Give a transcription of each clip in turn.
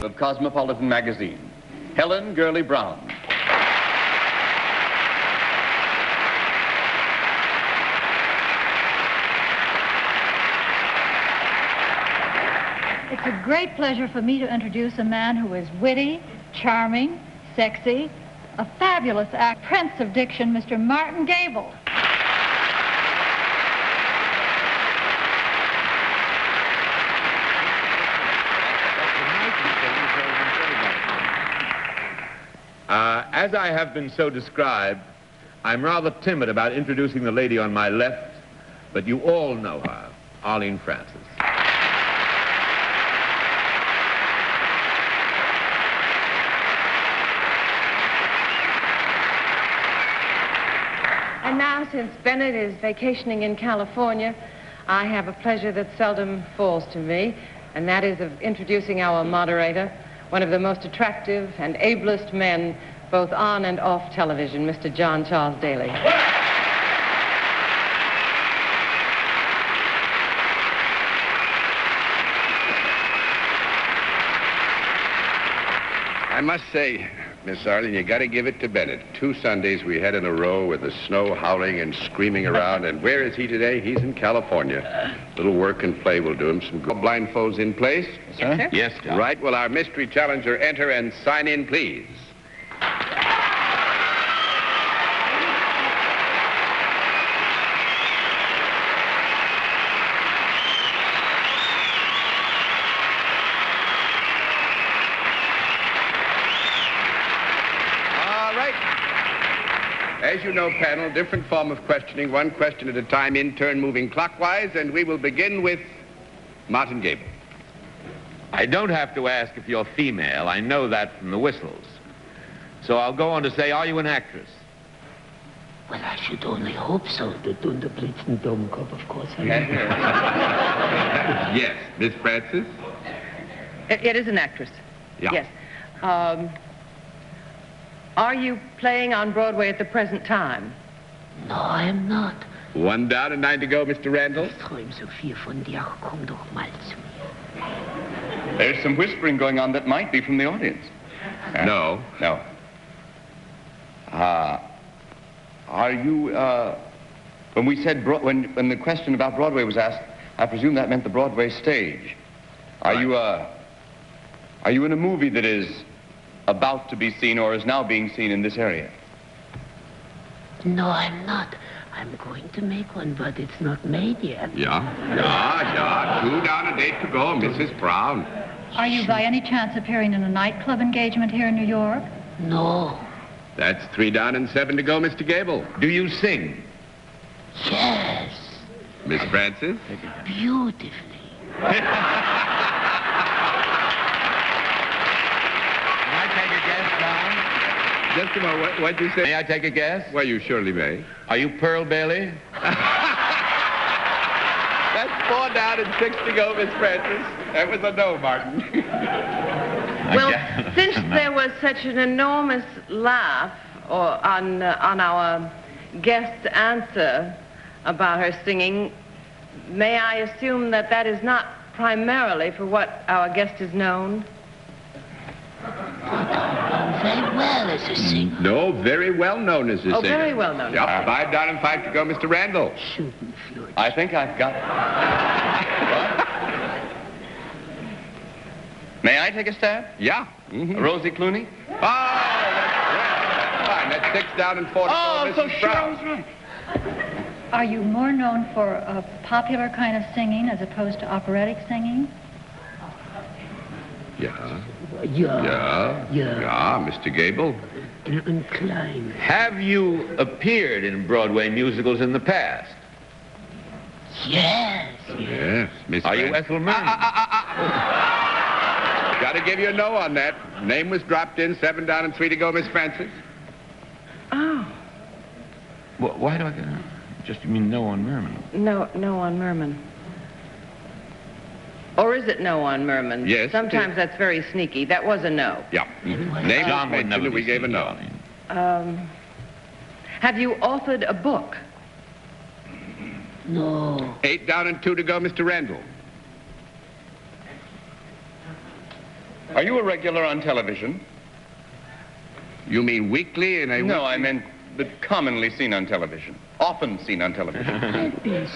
of Cosmopolitan magazine, Helen Gurley Brown. It's a great pleasure for me to introduce a man who is witty, charming, sexy, a fabulous act, prince of diction, Mr. Martin Gabel. As I have been so described, I'm rather timid about introducing the lady on my left, but you all know her, Arlene Francis. And now, since Bennett is vacationing in California, I have a pleasure that seldom falls to me, and that is of introducing our moderator, one of the most attractive and ablest men, both on and off television, Mr. John Charles Daly. I must say, Miss Arlene, you got to give it to Bennett. 2 Sundays we had in a row with the snow howling and screaming around. And where is he today? He's in California. Little work and play will do him some good. Blindfolds in place? Yes, sir. Yes, John. Right. Will our mystery challenger enter and sign in, please? As you know, panel, different form of questioning, 1 question at a time, in turn moving clockwise, and we will begin with Martin Gabel. I don't have to ask if you're female. I know that from the whistles. So I'll go on to say, are you an actress? Well, I should only hope so. The Dunderblitzen Domkopf, of course. Yes. Miss Francis? It is an actress. Yeah. Yes. Are you playing on Broadway at the present time? No, I am not. 1 down and 9 to go, Mr. Randall. Ich träum so viel von dir. Komm doch mal zu mir. There's some whispering going on that might be from the audience. No. No. Are you, when we said, when the question about Broadway was asked, I presume that meant the Broadway stage. Are you in a movie that is about to be seen or is now being seen in this area? No, I'm not. I'm going to make one, but it's not made yet. Yeah. 2 down and 8 to go, Mrs. Brown. Are you by any chance appearing in a nightclub engagement here in New York? No. That's 3 down and 7 to go, Mr. Gabel. Do you sing? Yes. Miss Francis? Beautifully. Just a moment. What'd you say? May I take a guess? Well, you surely may. Are you Pearl Bailey? That's 4 down and 6 to go, Miss Francis. That was a no, Martin. Well, since there was such an enormous laugh on our guest's answer about her singing, may I assume that that is not primarily for what our guest is known? Very well as a singer. No, very well known as a singer. Oh, very well known. Yep, 5 down and 5 to go, Mr. Randall. Shooting fluid. I think I've got it. May I take a stab? Yeah. Mm-hmm. Rosie Clooney? Oh, that's fine. That's 6 down and 4 to go, Mrs. Brown. right. Are you more known for a popular kind of singing as opposed to operatic singing? Yeah. Yeah, Mr. Gabel. Incline. Have you appeared in Broadway musicals in the past? Yes. Yes, Miss Are you Francis. Ethel Merman? Got to give you a no on that. Name was dropped in, 7 down and 3 to go, Miss Francis. Oh. Why do I get... Just you mean no on Merman? No on Merman. Or is it no on Merman? Yes. Sometimes that's very sneaky. That was a no. Yeah. Name was mentioned and we gave a no. Have you authored a book? No. 8 down and 2 to go, Mr. Randall. Are you a regular on television? You mean weekly and No, I meant commonly seen on television. Often seen on television.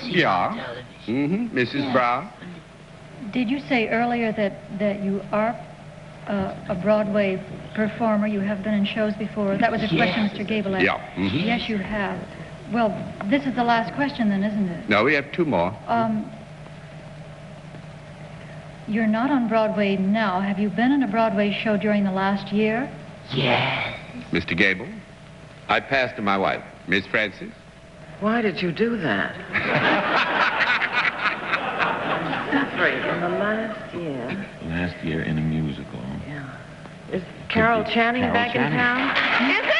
Yeah. Mm-hmm. Mrs. Brown? Did you say earlier that you are a Broadway performer? You have been in shows before? That was a question Mr. Gabel asked. Yeah. Mm-hmm. Yes, you have. Well, this is the last question then, isn't it? No, we have two more. You're not on Broadway now. Have you been in a Broadway show during the last year? Yes. Mr. Gabel? I passed to my wife. Miss Francis? Why did you do that? Jeffrey, in the last year. Last year in a musical. Yeah. Is Carol Channing Carol back Channing. in town? Is it?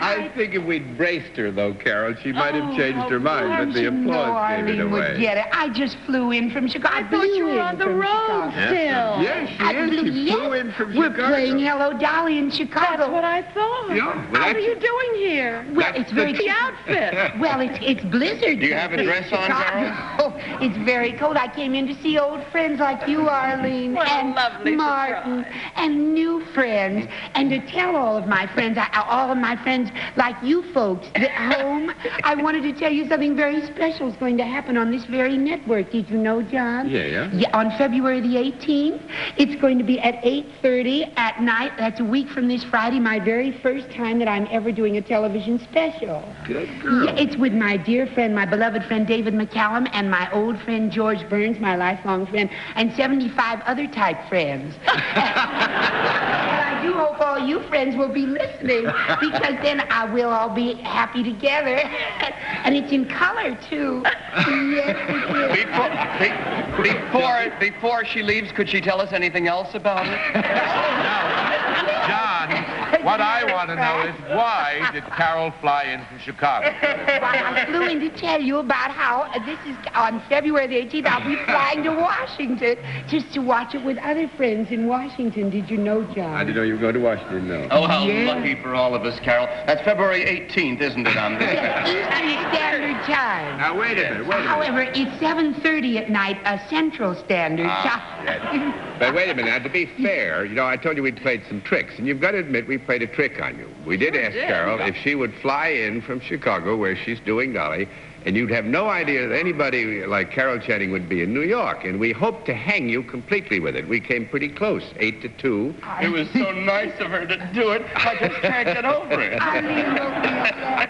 I think if we'd braced her, though, Carol, she might have changed her mind, but the applause gave it away. Would get it. I just flew in from Chicago. I thought you were on the road still. Yes, she is. She flew in from We're Chicago. playing Hello, Dolly in Chicago. That's what I thought. Yeah, well, What are that's- you doing here? Well, it's very The outfit. Well, it's blizzard. Do you have a dress on, Carol? Oh, it's very cold. I came in to see old friends like you, Arlene, What a and lovely Martin, surprise. and new friends, and to tell all of my friends, all of my friends like you folks at home, I wanted to tell you something very special is going to happen on this very network. Did you know, John? Yeah. Yeah, on February the 18th, it's going to be at 8:30 at night. That's a week from this Friday, my very first time that I'm ever doing a television special. Good girl. Yeah, it's with my dear friend, my beloved friend David McCallum, and my old friend George Burns, my lifelong friend, and 75 other type friends. And I do hope all you friends will be listening, because then we'll all be happy together. And it's in color, too. Yes, it is. Before she leaves, could she tell us anything else about it? John, what I want to know is why did Carol fly in from Chicago? I flew in to tell you about how this is on February the 18th. I'll be flying to Washington just to watch it with other friends in Washington. Did you know, John? I didn't know you were going to Washington, no. Oh, how Yeah. lucky for all of us, Carol. That's February 18th, isn't it, on this? Eastern Standard Time. Now, wait a minute. However, it's 7:30 at night, Central Standard Time. But wait a minute. Now, to be fair, you know, I told you we'd played some tricks, and you've got to admit we played a trick on you. We did ask Carol if she would fly in from Chicago, where she's doing Dolly, and you'd have no idea that anybody like Carol Channing would be in New York, and we hoped to hang you completely with it. We came pretty close, 8-2. It was so nice of her to do it. I just can't get over it. Arlene wrote me a letter.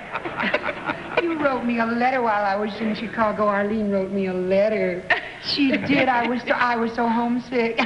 You wrote me a letter while I was in Chicago. Arlene wrote me a letter. She did. I was so homesick,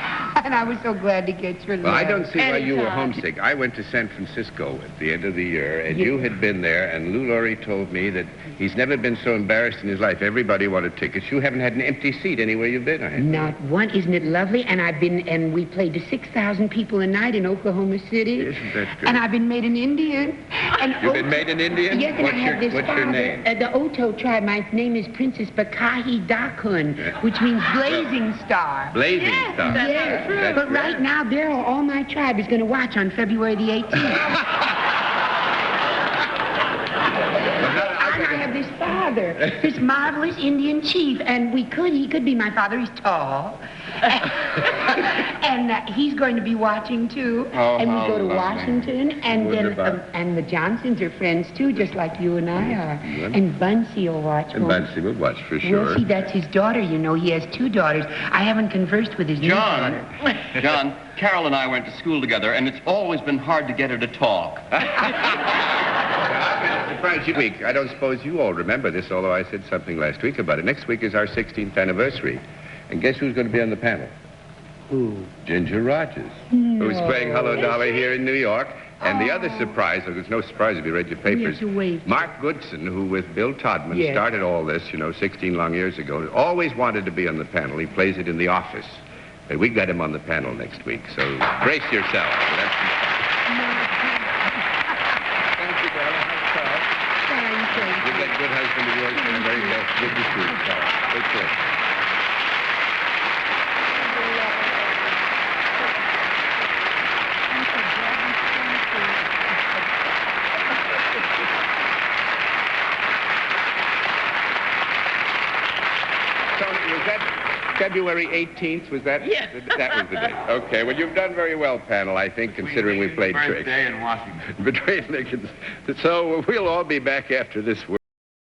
and I was so glad to get your letter. Well, I don't see why you were Anytime. homesick. I went to San Francisco at the end of the year, and you had been there, and Lou Laurie told me that he's never been so embarrassed in his life. Everybody wanted tickets. You haven't had an empty seat anywhere you've been, I think. Not one. Isn't it lovely? And we played to 6,000 people a night in Oklahoma City. Isn't that good? And I've been made an Indian. And You've been made an Indian? Yes, and I have this what's your name? The Oto tribe. My name is Princess Bakahi Dakun, which means blazing star. Blazing Yes, Star. that's Yes, true. but right now, Beryl, all my tribe is going to watch on February the 18th. And I have this father, this marvelous Indian chief, and he could be my father. He's tall. And he's going to be watching, too. Oh, and we how go to lovely. Washington, and Wonderful. and the Johnsons are friends, too, just like you and I are. Good. And Bunsey will watch. And won't he? Bunsey will watch for Well, sure. see, that's his daughter, you know. He has 2 daughters. I haven't conversed with his new John, daughter. John, Carol and I went to school together, and it's always been hard to get her to talk. Surprise you week. I don't suppose you all remember this, although I said something last week about it. Next week is our 16th anniversary. And guess who's going to be on the panel? Who? Ginger Rogers, who's playing Hello Dolly here in New York. And the other surprise, there's no surprise if you read your papers, to wait. Mark Goodson, who with Bill Todman Yes. started all this, 16 long years ago, always wanted to be on the panel. He plays it in The Office. But we got him on the panel next week, so brace yourself. That's some fun. Thank you, darling. Give that good husband of yours my very best. Good to see you, Carol. Take care. that February 18th? Was that? Yeah. That was the day. Okay, well, you've done very well, panel, I think, considering we played tricks. Birthday in Washington. Between Lincoln's. So we'll all be back after this.